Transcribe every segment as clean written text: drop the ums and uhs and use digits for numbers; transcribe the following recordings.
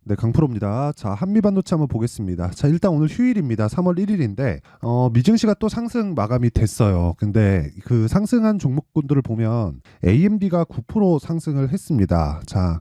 네, 강프로입니다. 자, 한미반도체 한번 보겠습니다. 자, 일단 오늘 휴일입니다. 3월 1일인데 미증시가 또 상승 마감이 됐어요. 근데 그 상승한 종목군들을 보면 AMD가 9% 상승을 했습니다. 자,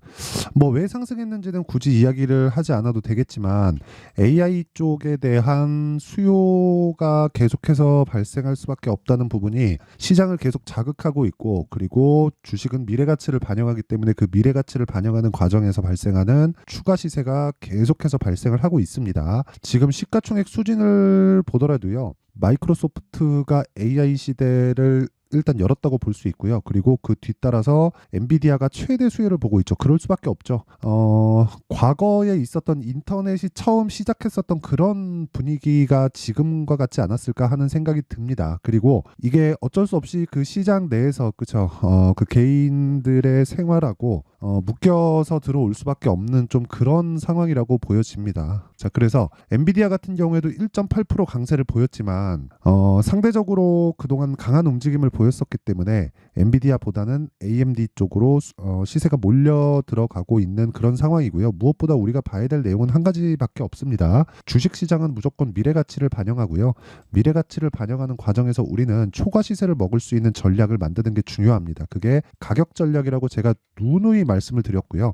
뭐 왜 상승했는지는 굳이 이야기를 하지 않아도 되겠지만 AI 쪽에 대한 수요가 계속해서 발생할 수밖에 없다는 부분이 시장을 계속 자극하고 있고, 그리고 주식은 미래 가치를 반영하기 때문에 그 미래 가치를 반영하는 과정에서 발생하는 추가 시세가 계속해서 발생을 하고 있습니다. 지금 시가총액 수진을 보더라도요, 마이크로소프트가 AI 시대를 일단 열었다고 볼 수 있고요. 그리고 그 뒤따라서 엔비디아가 최대 수혜를 보고 있죠. 그럴 수밖에 없죠. 과거에 있었던 인터넷이 처음 시작했었던 그런 분위기가 지금과 같지 않았을까 하는 생각이 듭니다. 그리고 이게 어쩔 수 없이 그 시장 내에서 그쵸, 그 개인들의 생활하고 묶여서 들어올 수밖에 없는 좀 그런 상황이라고 보여집니다. 자, 그래서 엔비디아 같은 경우에도 1.8% 강세를 보였지만 상대적으로 그동안 강한 움직임을 보였었기 때문에 엔비디아보다는 AMD 쪽으로 시세가 몰려 들어가고 있는 그런 상황이고요. 무엇보다 우리가 봐야 될 내용은 한 가지밖에 없습니다. 주식 시장은 무조건 미래 가치를 반영하고요. 미래 가치를 반영하는 과정에서 우리는 초과 시세를 먹을 수 있는 전략을 만드는 게 중요합니다. 그게 가격 전략이라고 제가 누누이 말씀을 드렸고요.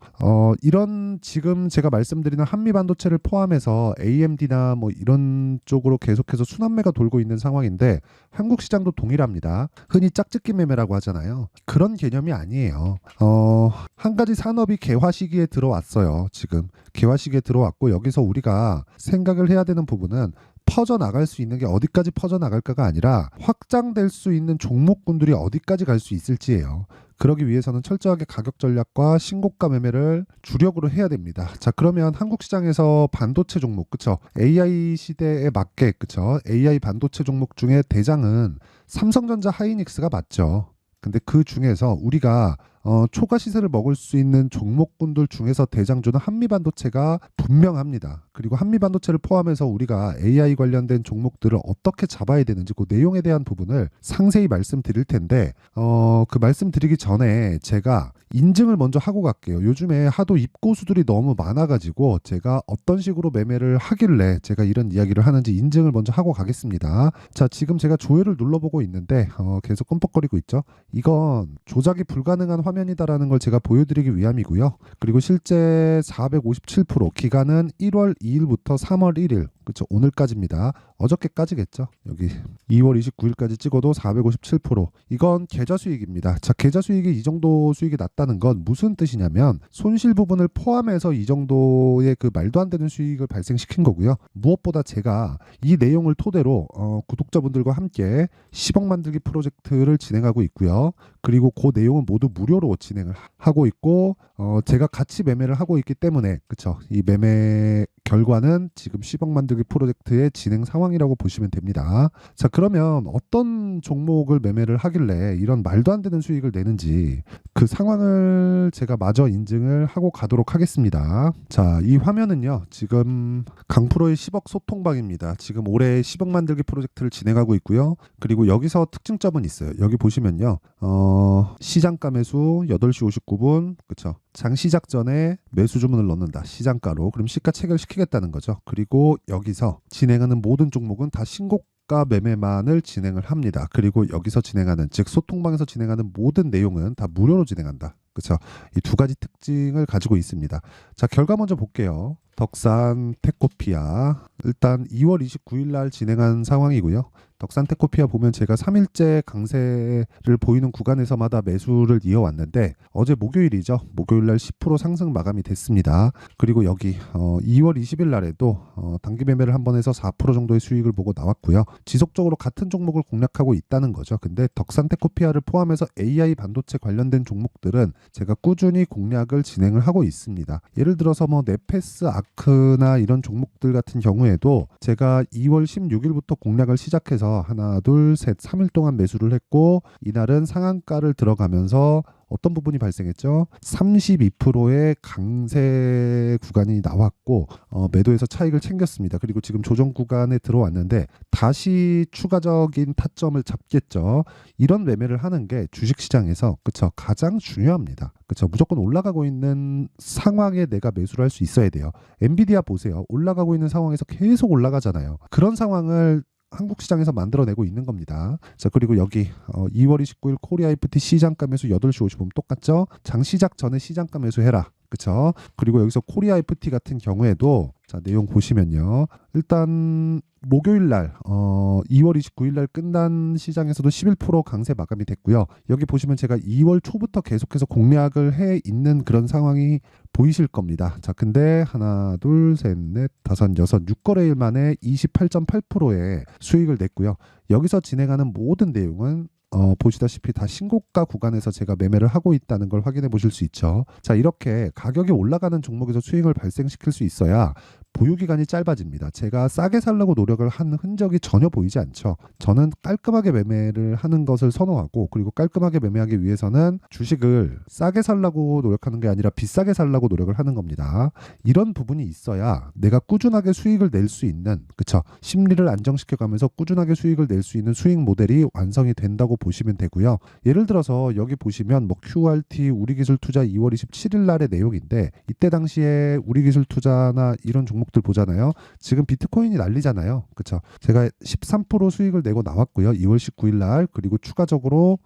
이런 지금 제가 말씀드리는 한미 반도체를 포함해서 AMD나 뭐 이런 쪽으로 계속해서 순환매가 돌고 있는 상황인데 한국 시장도 동일합니다. 흔히 짝짓기 매매라고 하잖아요. 그런 개념이 아니에요. 한 가지 산업이 개화 시기에 들어왔어요. 지금 개화 시기에 들어왔고, 여기서 우리가 생각을 해야 되는 부분은 퍼져나갈 수 있는 게 어디까지 퍼져나갈까가 아니라 확장될 수 있는 종목군들이 어디까지 갈 수 있을지예요. 그러기 위해서는 철저하게 가격 전략과 신고가 매매를 주력으로 해야 됩니다. 자, 그러면 한국 시장에서 반도체 종목, 그쵸? AI 시대에 맞게, 그쵸? AI 반도체 종목 중에 대장은 삼성전자 하이닉스가 맞죠. 근데 그 중에서 우리가 초과 시세를 먹을 수 있는 종목군들 중에서 대장주는 한미반도체가 분명합니다. 그리고 한미반도체를 포함해서 우리가 AI 관련된 종목들을 어떻게 잡아야 되는지 그 내용에 대한 부분을 상세히 말씀드릴 텐데 그 말씀드리기 전에 제가 인증을 먼저 하고 갈게요. 요즘에 하도 입고수들이 너무 많아가지고 제가 어떤 식으로 매매를 하길래 제가 이런 이야기를 하는지 인증을 먼저 하고 가겠습니다. 자, 지금 제가 조회를 눌러보고 있는데 계속 끔뻑거리고 있죠. 이건 조작이 불가능한 화면이다라는 걸 제가 보여드리기 위함이고요. 그리고 실제 457% 기간은 1월 2일부터 3월 1일, 그렇죠, 오늘까지입니다. 어저께까지겠죠. 여기 2월 29일까지 찍어도 457%. 이건 계좌 수익입니다. 자, 계좌 수익이 이 정도 수익이 났다는 건 무슨 뜻이냐면 손실 부분을 포함해서 이 정도의 그 말도 안 되는 수익을 발생시킨 거고요. 무엇보다 제가 이 내용을 토대로 구독자분들과 함께 10억 만들기 프로젝트를 진행하고 있고요. 그리고 그 내용은 모두 무료로 진행을 하고 있고 제가 같이 매매를 하고 있기 때문에, 그쵸, 이 매매 결과는 지금 10억 만들기 프로젝트의 진행 상황이라고 보시면 됩니다. 자, 그러면 어떤 종목을 매매를 하길래 이런 말도 안 되는 수익을 내는지 그 상황을 제가 마저 인증을 하고 가도록 하겠습니다. 자, 이 화면은요, 지금 강프로의 10억 소통방입니다. 지금 올해 10억 만들기 프로젝트를 진행하고 있고요. 그리고 여기서 특징점은 있어요. 여기 보시면요, 시장가 매수 8시 59분, 그쵸, 장 시작 전에 매수 주문을 넣는다. 시장가로. 그럼 시가 체결시키겠다는 거죠. 그리고 여기서 진행하는 모든 종목은 다 신고가 매매만을 진행을 합니다. 그리고 여기서 진행하는, 즉 소통방에서 진행하는 모든 내용은 다 무료로 진행한다. 그렇죠? 이 두 가지 특징을 가지고 있습니다. 자, 결과 먼저 볼게요. 덕산 테코피아 일단 2월 29일 날 진행한 상황이고요. 덕산 테코피아 보면 제가 3일째 강세를 보이는 구간에서마다 매수를 이어왔는데 어제 목요일이죠. 목요일 날 10% 상승 마감이 됐습니다. 그리고 여기 2월 20일 날에도 단기 매매를 한 번 해서 4% 정도의 수익을 보고 나왔고요. 지속적으로 같은 종목을 공략하고 있다는 거죠. 근데 덕산 테코피아를 포함해서 AI 반도체 관련된 종목들은 제가 꾸준히 공략을 진행을 하고 있습니다. 예를 들어서 뭐 네페스, 아크나 이런 종목들 같은 경우에도 제가 2월 16일부터 공략을 시작해서 시장에서 하나, 둘, 셋, 3일 동안 매수를 했고 이날은 상한가를 들어가면서 어떤 부분이 발생했죠? 32%의 강세 구간이 나왔고 매도해서 차익을 챙겼습니다. 그리고 지금 조정 구간에 들어왔는데 다시 추가적인 타점을 잡겠죠. 이런 매매를 하는 게 주식시장에서 그쵸 가장 중요합니다. 그쵸 무조건 올라가고 있는 상황에 내가 매수를 할 수 있어야 돼요. 엔비디아 보세요. 올라가고 있는 상황에서 계속 올라가잖아요. 그런 상황을 한국 시장에서 만들어내고 있는 겁니다. 자 그리고 여기 2월 29일 코리아 FT 시장가 매수 8시 50분 똑같죠? 장 시작 전에 시장가 매수해라. 그쵸? 그리고 여기서 코리아 FT 같은 경우에도 자 내용 보시면요. 일단 목요일 날 2월 29일 날 끝난 시장에서도 11% 강세 마감이 됐고요. 여기 보시면 제가 2월 초부터 계속해서 공략을 해 있는 그런 상황이 보이실 겁니다. 자 근데 하나 둘 셋 넷 다섯 여섯 6거래일 만에 28.8%의 수익을 냈고요. 여기서 진행하는 모든 내용은 보시다시피 다 신고가 구간에서 제가 매매를 하고 있다는 걸 확인해 보실 수 있죠. 자, 이렇게 가격이 올라가는 종목에서 수익을 발생시킬 수 있어야 보유 기간이 짧아집니다. 제가 싸게 살려고 노력을 한 흔적이 전혀 보이지 않죠. 저는 깔끔하게 매매를 하는 것을 선호하고 그리고 깔끔하게 매매하기 위해서는 주식을 싸게 살려고 노력하는 게 아니라 비싸게 살려고 노력을 하는 겁니다. 이런 부분이 있어야 내가 꾸준하게 수익을 낼 수 있는 그쵸 심리를 안정시켜 가면서 꾸준하게 수익을 낼 수 있는 수익 모델이 완성이 된다고 보시면 되고요. 예를 들어서 여기 보시면 뭐 QRT 우리기술투자 2월 27일 날의 내용인데 이때 당시에 우리기술투자나 이런 종목들 보잖아요. 지금 비트코인이 난리잖아요. 그쵸 제가 13% 수익을 내고 나왔고요. 2월 19일 날 그리고 추가적으로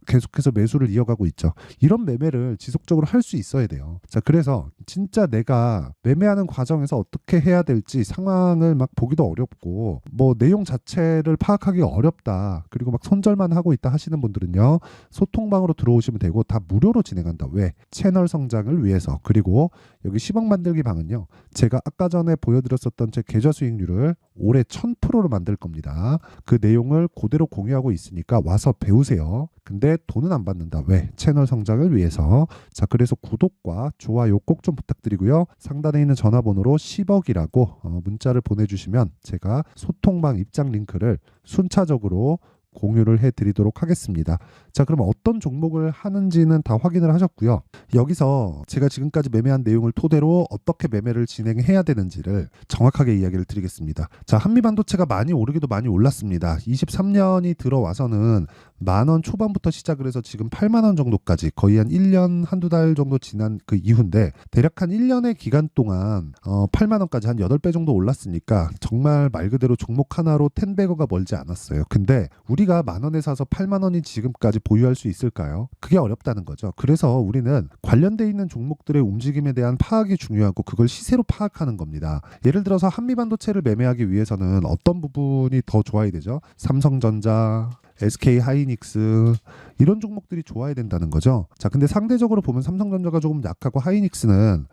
계속해서 매수를 이어가고 있죠. 이런 매매를 지속적으로 할 수 있어야 돼요. 자 그래서 진짜 내가 매매하는 과정에서 어떻게 해야 될지 상황을 막 보기도 어렵고 뭐 내용 자체를 파악하기 어렵다. 그리고 막 손절만 하고 있다 하시는 분들은요. 소통방으로 들어오시면 되고 다 무료로 진행한다. 왜? 채널 성장을 위해서. 그리고 여기 10억 만들기 방은요. 제가 아까 전에 보여드렸었던 제 계좌 수익률을 올해 1000%로 만들 겁니다. 그 내용을 그대로 공유하고 있으니까 와서 배우세요. 근데 돈은 안 받는다. 왜? 채널 성장을 위해서. 자, 그래서 구독과 좋아요 꼭 좀 부탁드리고요. 상단에 있는 전화번호로 10억이라고 문자를 보내주시면 제가 소통방 입장 링크를 순차적으로 공유를 해드리도록 하겠습니다. 자, 그럼 어떤 종목을 하는지는 다 확인을 하셨고요. 여기서 제가 지금까지 매매한 내용을 토대로 어떻게 매매를 진행해야 되는지를 정확하게 이야기를 드리겠습니다. 자, 한미반도체가 많이 오르기도 많이 올랐습니다. 23년이 들어와서는 10,000원 초반부터 시작을 해서 지금 80,000원 정도까지 거의 한 1년 한두 달 정도 지난 그 이후인데 대략 한 1년의 기간 동안 80,000원까지 한 8배 정도 올랐으니까 정말 말 그대로 종목 하나로 10배거가 멀지 않았어요. 근데 우리가 10,000원에 사서 80,000원이 지금까지 보유할 수 있을까요? 그게 어렵다는 거죠. 그래서 우리는 관련돼 있는 종목들의 움직임에 대한 파악이 중요하고 그걸 시세로 파악하는 겁니다. 예를 들어서 한미반도체를 매매하기 위해서는 어떤 부분이 더 좋아야 되죠? 삼성전자, SK 하이닉스 이런 종목들이 좋아야 된다는 거죠. 자, 근데 상대적으로 보면 삼성전자가 조금 약하고 하이닉스는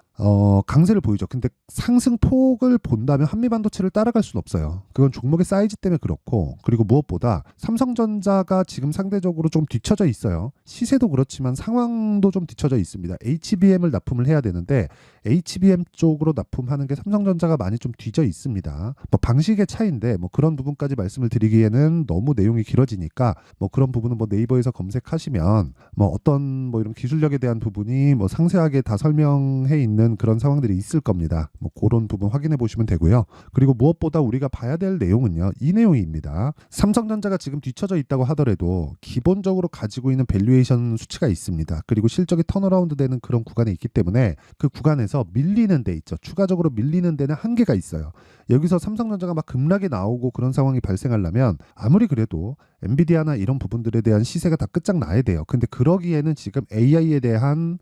강세를 보이죠. 근데 상승폭을 본다면 한미반도체를 따라갈 수는 없어요. 그건 종목의 사이즈 때문에 그렇고 그리고 무엇보다 삼성전자가 지금 상대적으로 좀 뒤처져 있어요. 시세도 그렇지만 상황도 좀 뒤처져 있습니다. HBM을 납품을 해야 되는데 HBM 쪽으로 납품하는 게 삼성전자가 많이 좀 뒤져 있습니다. 뭐 방식의 차이인데 뭐 그런 부분까지 말씀을 드리기에는 너무 내용이 길어지니까 뭐 그런 부분은 뭐 네이버에서 검색하시면 뭐 어떤 뭐 이런 기술력에 대한 부분이 뭐 상세하게 다 설명해 있는 그런 상황들이 있을 겁니다. 뭐 그런 부분 확인해 보시면 되고요. 그리고 무엇보다 우리가 봐야 될 내용은요. 이 내용입니다. 삼성전자가 지금 뒤처져 있다고 하더라도 기본적으로 가지고 있는 밸류에이션 수치가 있습니다. 그리고 실적이 턴어라운드 되는 그런 구간에 있기 때문에 그 구간에서 밀리는 데 있죠. 추가적으로 밀리는 데는 한계가 있어요. 여기서 삼성전자가 막 급락이 나오고 그런 상황이 발생하려면 아무리 그래도 엔비디아나 이런 부분들에 대한 시세가 다 끝장나야 돼요. 근데 그러기에는 지금 AI에 대한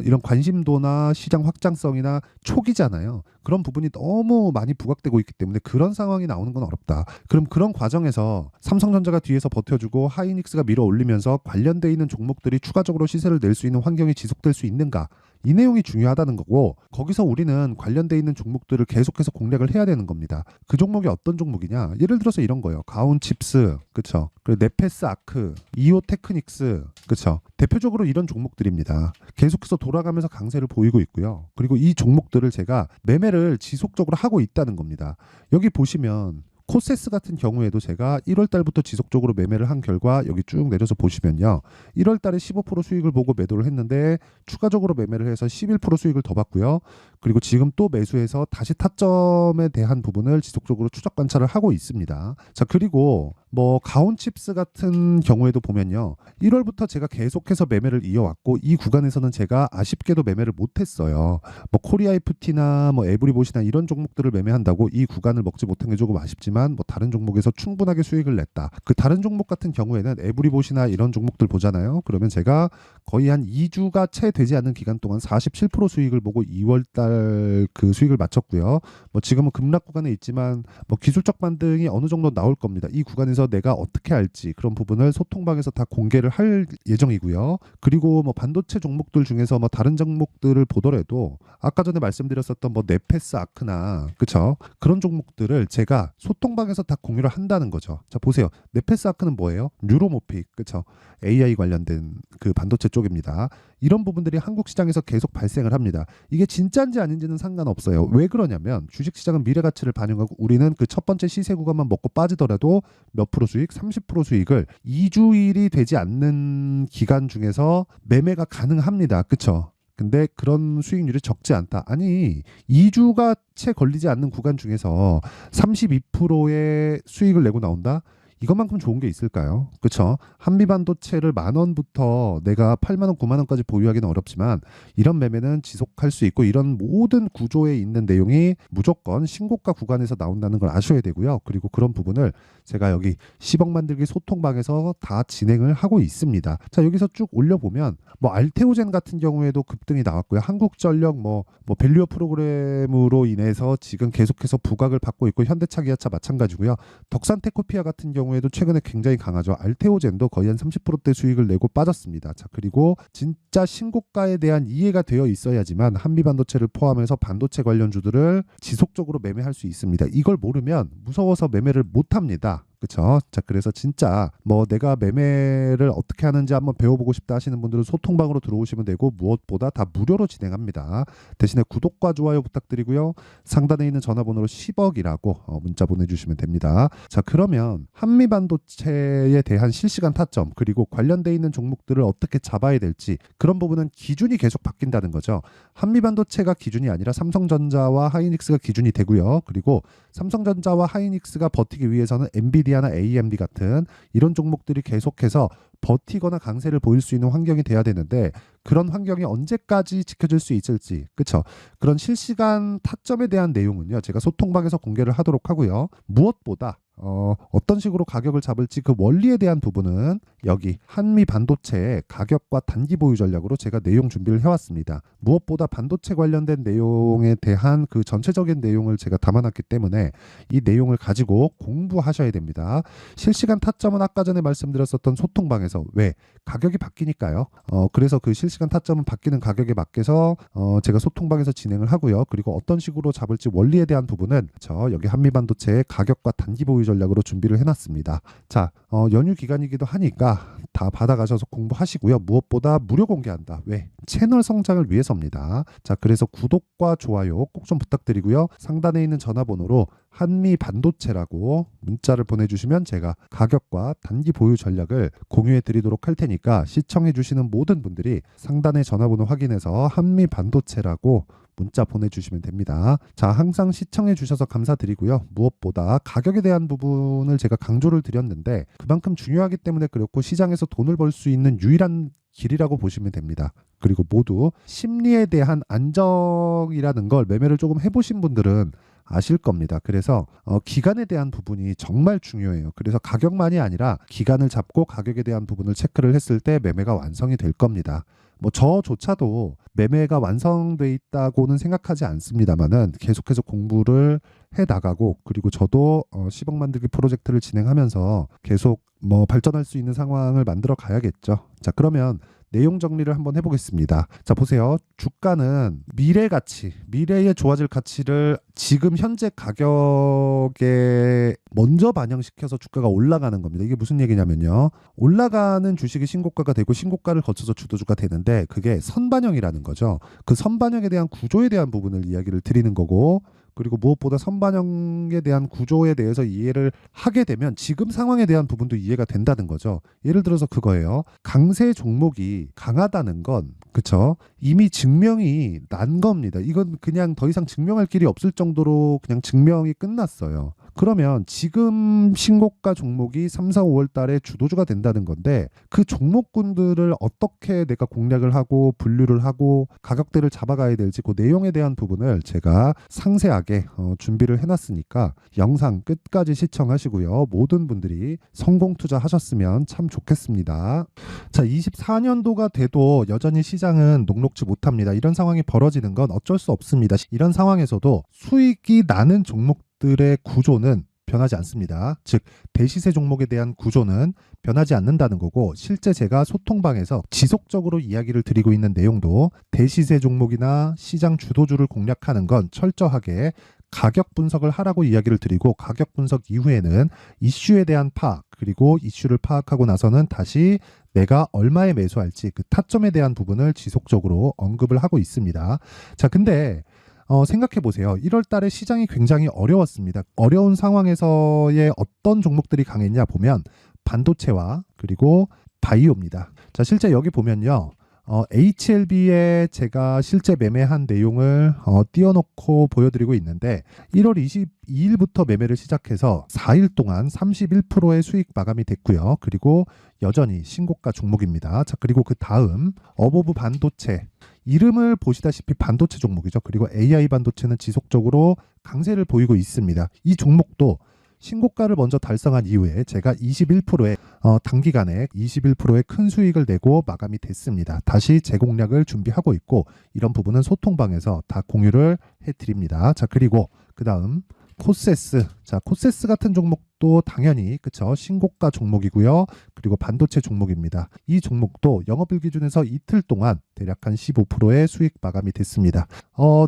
이런 관심도나 시장 확장성이나 초기잖아요. 그런 부분이 너무 많이 부각되고 있기 때문에 그런 상황이 나오는 건 어렵다. 그럼 그런 과정에서 삼성전자가 뒤에서 버텨주고 하이닉스가 밀어 올리면서 관련돼 있는 종목들이 추가적으로 시세를 낼 수 있는 환경이 지속될 수 있는가? 이 내용이 중요하다는 거고 거기서 우리는 관련돼 있는 종목들을 계속해서 공략을 해야 되는 겁니다. 그 종목이 어떤 종목이냐? 예를 들어서 이런 거예요. 가온칩스, 그쵸? 그리고 네페스 아크, 이오 테크닉스, 그쵸? 대표적으로 이런 종목들입니다. 계속해서 돌아가면서 강세를 보이고 있고요. 그리고 이 종목들을 제가 매매를 지속적으로 하고 있다는 겁니다. 여기 보시면 코세스 같은 경우에도 제가 1월 달부터 지속적으로 매매를 한 결과 여기 쭉 내려서 보시면요. 1월 달에 15% 수익을 보고 매도를 했는데 추가적으로 매매를 해서 11% 수익을 더 봤고요. 그리고 지금 또 매수해서 다시 타점에 대한 부분을 지속적으로 추적 관찰을 하고 있습니다. 자, 그리고 뭐 가온칩스 같은 경우에도 보면요. 1월부터 제가 계속해서 매매를 이어왔고 이 구간에서는 제가 아쉽게도 매매를 못했어요. 뭐 코리아이프티나 뭐 에브리봇이나 이런 종목들을 매매한다고 이 구간을 먹지 못한 게 조금 아쉽지만 뭐 다른 종목에서 충분하게 수익을 냈다. 그 다른 종목 같은 경우에는 에브리봇이나 이런 종목들 보잖아요. 그러면 제가 거의 한 2주가 채 되지 않는 기간 동안 47% 수익을 보고 2월 달 그 수익을 마쳤고요. 뭐 지금은 급락 구간에 있지만 뭐 기술적 반등이 어느 정도 나올 겁니다. 이 구간에서 내가 어떻게 할지 그런 부분을 소통방에서 다 공개를 할 예정이고요. 그리고 뭐 반도체 종목들 중에서 뭐 다른 종목들을 보더라도 아까 전에 말씀드렸었던 뭐 네페스 아크나 그쵸? 그런 종목들을 제가 소통방에서 다 공유를 한다는 거죠. 자, 보세요. 네페스 아크는 뭐예요? 뉴로모픽 그쵸? AI 관련된 그 반도체 쪽입니다. 이런 부분들이 한국 시장에서 계속 발생을 합니다. 이게 진짜인지 아닌지는 상관없어요. 왜 그러냐면 주식시장은 미래 가치를 반영하고 우리는 그 첫 번째 시세 구간만 먹고 빠지더라도 몇 프로 수익, 30% 수익을 2주일이 되지 않는 기간 중에서 매매가 가능합니다. 그쵸? 근데 그런 수익률이 적지 않다. 아니, 2주가 채 걸리지 않는 구간 중에서 32%의 수익을 내고 나온다? 이것만큼 좋은 게 있을까요? 그렇죠? 한미반도체를 10,000원부터 내가 80,000원, 90,000원까지 보유하기는 어렵지만 이런 매매는 지속할 수 있고 이런 모든 구조에 있는 내용이 무조건 신고가 구간에서 나온다는 걸 아셔야 되고요. 그리고 그런 부분을 제가 여기 10억 만들기 소통방에서 다 진행을 하고 있습니다. 자, 여기서 쭉 올려보면 뭐 알테오젠 같은 경우에도 급등이 나왔고요. 한국전력 뭐 밸류어 프로그램으로 인해서 지금 계속해서 부각을 받고 있고 현대차, 기아차 마찬가지고요. 덕산테크피아 같은 경우에도 최근에 굉장히 강하죠. 알테오젠도 거의 한 30%대 수익을 내고 빠졌습니다. 자, 그리고 진짜 신고가에 대한 이해가 되어 있어야지만 한미반도체를 포함해서 반도체 관련주들을 지속적으로 매매할 수 있습니다. 이걸 모르면 무서워서 매매를 못 합니다. 그렇죠? 자, 그래서 진짜 뭐 내가 매매를 어떻게 하는지 한번 배워보고 싶다 하시는 분들은 소통방으로 들어오시면 되고 무엇보다 다 무료로 진행합니다. 대신에 구독과 좋아요 부탁드리고요. 상단에 있는 전화번호로 10억이라고 문자 보내주시면 됩니다. 자, 그러면 한미반도체에 대한 실시간 타점 그리고 관련돼 있는 종목들을 어떻게 잡아야 될지 그런 부분은 기준이 계속 바뀐다는 거죠. 한미반도체가 기준이 아니라 삼성전자와 하이닉스가 기준이 되고요. 그리고 삼성전자와 하이닉스가 버티기 위해서는 엔비디아나 AMD 같은 이런 종목들이 계속해서 버티거나 강세를 보일 수 있는 환경이 돼야 되는데 그런 환경이 언제까지 지켜질 수 있을지 그쵸? 그런 실시간 타점에 대한 내용은요 제가 소통방에서 공개를 하도록 하고요. 무엇보다 어떤 식으로 가격을 잡을지 그 원리에 대한 부분은 여기 한미 반도체의 가격과 단기 보유 전략으로 제가 내용 준비를 해왔습니다. 무엇보다 반도체 관련된 내용에 대한 그 전체적인 내용을 제가 담아놨기 때문에 이 내용을 가지고 공부하셔야 됩니다. 실시간 타점은 아까 전에 말씀드렸었던 소통방에서 왜 가격이 바뀌니까요. 그래서 그 실시간 타점은 바뀌는 가격에 맞게서 제가 소통방에서 진행을 하고요. 그리고 어떤 식으로 잡을지 원리에 대한 부분은 여기 한미반도체의 가격과 단기 보유 전략으로 준비를 해놨습니다. 자, 연휴 기간이기도 하니까 다 받아가셔서 공부하시고요. 무엇보다 무료 공개한다. 왜? 채널 성장을 위해서입니다. 자, 그래서 구독과 좋아요 꼭 좀 부탁드리고요. 상단에 있는 전화번호로 한미반도체라고 문자를 보내주시면 제가 가격과 단기 보유 전략을 공유해 드리도록 할 테니까 시청해 주시는 모든 분들이 상단의 전화번호 확인해서 한미반도체라고 문자 보내주시면 됩니다. 자, 항상 시청해 주셔서 감사드리고요. 무엇보다 가격에 대한 부분을 제가 강조를 드렸는데 그만큼 중요하기 때문에 그렇고 시장에서 돈을 벌 수 있는 유일한 길이라고 보시면 됩니다. 그리고 모두 심리에 대한 안정이라는 걸 매매를 조금 해보신 분들은 아실 겁니다. 그래서 기간에 대한 부분이 정말 중요해요. 그래서 가격만이 아니라 기간을 잡고 가격에 대한 부분을 체크를 했을 때 매매가 완성이 될 겁니다. 뭐 저조차도 매매가 완성돼 있다고는 생각하지 않습니다만은 계속해서 공부를 해 나가고 그리고 저도 10억 만들기 프로젝트를 진행하면서 계속 뭐 발전할 수 있는 상황을 만들어 가야겠죠. 자, 그러면 내용 정리를 한번 해보겠습니다. 자, 보세요. 주가는 미래 가치, 미래에 좋아질 가치를 지금 현재 가격에 먼저 반영시켜서 주가가 올라가는 겁니다. 이게 무슨 얘기냐면요. 올라가는 주식이 신고가가 되고 신고가를 거쳐서 주도주가 되는데 그게 선반영이라는 거죠. 그 선반영에 대한 구조에 대한 부분을 이야기를 드리는 거고 그리고 무엇보다 선반영에 대한 구조에 대해서 이해를 하게 되면 지금 상황에 대한 부분도 이해가 된다는 거죠. 예를 들어서 그거예요. 강세 종목이 강하다는 건 그쵸? 이미 증명이 난 겁니다. 이건 그냥 더 이상 증명할 길이 없을 정도로 그냥 증명이 끝났어요. 그러면 지금 신고가 종목이 3, 4, 5월 달에 주도주가 된다는 건데 그 종목군들을 어떻게 내가 공략을 하고 분류를 하고 가격대를 잡아가야 될지 그 내용에 대한 부분을 제가 상세하게 준비를 해놨으니까 영상 끝까지 시청하시고요. 모든 분들이 성공 투자하셨으면 참 좋겠습니다. 자, 24년도가 돼도 여전히 시장은 녹록지 못합니다. 이런 상황이 벌어지는 건 어쩔 수 없습니다. 이런 상황에서도 수익이 나는 종목들의 구조는 변하지 않습니다. 즉 대시세 종목에 대한 구조는 변하지 않는다는 거고 실제 제가 소통방에서 지속적으로 이야기를 드리고 있는 내용도 대시세 종목이나 시장 주도주를 공략하는 건 철저하게 가격 분석을 하라고 이야기를 드리고 가격 분석 이후에는 이슈에 대한 파악 그리고 이슈를 파악하고 나서는 다시 내가 얼마에 매수할지 그 타점에 대한 부분을 지속적으로 언급을 하고 있습니다. 자, 근데 생각해 보세요. 1월 달에 시장이 굉장히 어려웠습니다. 어려운 상황에서의 어떤 종목들이 강했냐 보면 반도체와 그리고 바이오입니다. 자, 실제 여기 보면요. HLB에 제가 실제 매매한 내용을 띄워놓고 보여드리고 있는데 1월 22일부터 매매를 시작해서 4일 동안 31%의 수익 마감이 됐고요. 그리고 여전히 신고가 종목입니다. 자, 그리고 그 다음 어보브 반도체 이름을 보시다시피 반도체 종목이죠. 그리고 AI 반도체는 지속적으로 강세를 보이고 있습니다. 이 종목도 신고가를 먼저 달성한 이후에 제가 21%의 단기간에 21%의 큰 수익을 내고 마감이 됐습니다. 다시 재공략을 준비하고 있고 이런 부분은 소통방에서 다 공유를 해드립니다. 자, 그리고 그 다음 코세스. 자, 코세스 같은 종목도 당연히 그쵸 신고가 종목이고요. 그리고 반도체 종목입니다. 이 종목도 영업일 기준에서 이틀 동안 대략 한 15%의 수익 마감이 됐습니다.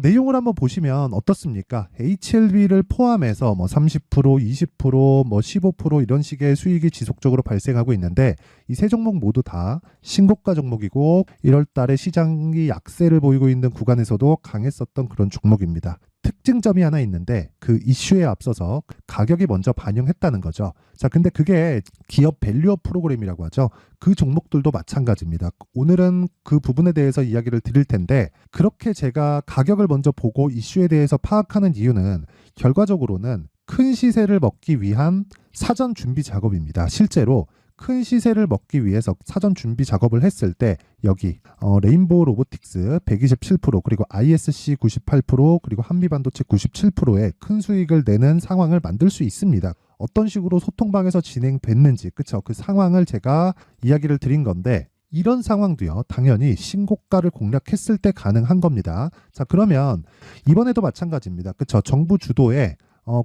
내용을 한번 보시면 어떻습니까? HLB를 포함해서 뭐 30%, 20%, 뭐 15% 이런 식의 수익이 지속적으로 발생하고 있는데 이 세 종목 모두 다 신고가 종목이고 1월 달에 시장이 약세를 보이고 있는 구간에서도 강했었던 그런 종목입니다. 특징점이 하나 있는데 그 이슈에 앞서서 가격이 먼저 반영했다는 거죠. 자, 근데 그게 기업 밸류업 프로그램이라고 하죠. 그 종목들도 마찬가지입니다. 오늘은 그 부분에 대해서 이야기를 드릴 텐데 그렇게 제가 가격을 먼저 보고 이슈에 대해서 파악하는 이유는 결과적으로는 큰 시세를 먹기 위한 사전 준비 작업입니다. 실제로 큰 시세를 먹기 위해서 사전 준비 작업을 했을 때 여기 레인보우 로보틱스 127% 그리고 ISC 98% 그리고 한미반도체 97%의 큰 수익을 내는 상황을 만들 수 있습니다. 어떤 식으로 소통방에서 진행됐는지 그쵸? 그 상황을 제가 이야기를 드린 건데 이런 상황도요 당연히 신고가를 공략했을 때 가능한 겁니다. 자, 그러면 이번에도 마찬가지입니다. 그쵸? 정부 주도의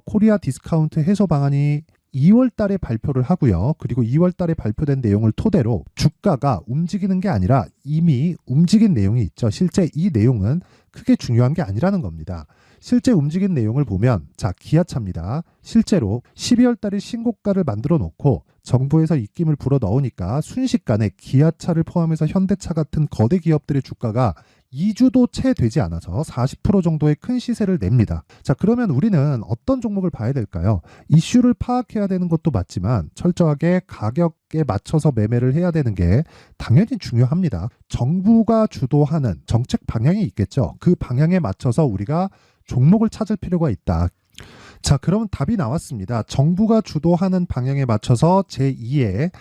코리아 디스카운트 해소 방안이 2월 달에 발표를 하고요. 그리고 2월 달에 발표된 내용을 토대로 주가가 움직이는 게 아니라 이미 움직인 내용이 있죠. 실제 이 내용은 크게 중요한 게 아니라는 겁니다. 실제 움직인 내용을 보면 자, 기아차입니다. 실제로 12월 달에 신고가를 만들어 놓고 정부에서 입김을 불어 넣으니까 순식간에 기아차를 포함해서 현대차 같은 거대 기업들의 주가가 2주도 채 되지 않아서 40% 정도의 큰 시세를 냅니다. 자, 그러면 우리는 어떤 종목을 봐야 될까요? 이슈를 파악해야 되는 것도 맞지만 철저하게 가격에 맞춰서 매매를 해야 되는 게 당연히 중요합니다. 정부가 주도하는 정책 방향이 있겠죠. 그 방향에 맞춰서 우리가 종목을 찾을 필요가 있다. 자, 그러면 답이 나왔습니다. 정부가 주도하는 방향에 맞춰서 제2의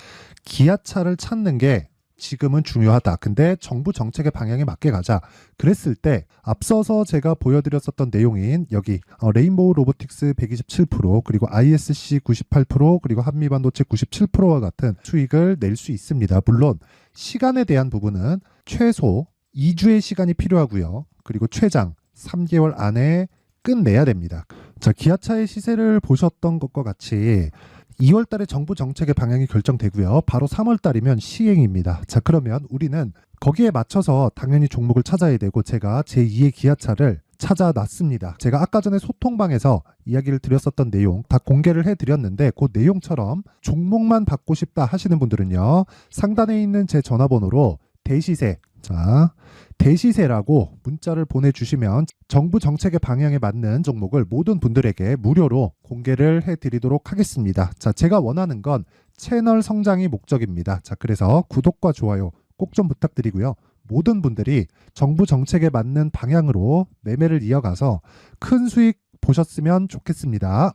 기아차를 찾는 게 지금은 중요하다. 근데 정부 정책의 방향에 맞게 가자. 그랬을 때 앞서서 제가 보여드렸었던 내용인 여기 레인보우 로보틱스 127% 그리고 ISC 98% 그리고 한미반도체 97%와 같은 수익을 낼 수 있습니다. 물론 시간에 대한 부분은 최소 2주의 시간이 필요하고요. 그리고 최장 3개월 안에 끝내야 됩니다. 자, 기아차의 시세를 보셨던 것과 같이 2월 달에 정부 정책의 방향이 결정되고요. 바로 3월 달이면 시행입니다. 자, 그러면 우리는 거기에 맞춰서 당연히 종목을 찾아야 되고 제가 제2의 기아차를 찾아놨습니다. 제가 아까 전에 소통방에서 이야기를 드렸었던 내용 다 공개를 해드렸는데 그 내용처럼 종목만 받고 싶다 하시는 분들은요. 상단에 있는 제 전화번호로 대시세. 자, 대시세라고 문자를 보내주시면 정부 정책의 방향에 맞는 종목을 모든 분들에게 무료로 공개를 해드리도록 하겠습니다. 자, 제가 원하는 건 채널 성장이 목적입니다. 자, 그래서 구독과 좋아요 꼭 좀 부탁드리고요. 모든 분들이 정부 정책에 맞는 방향으로 매매를 이어가서 큰 수익 보셨으면 좋겠습니다.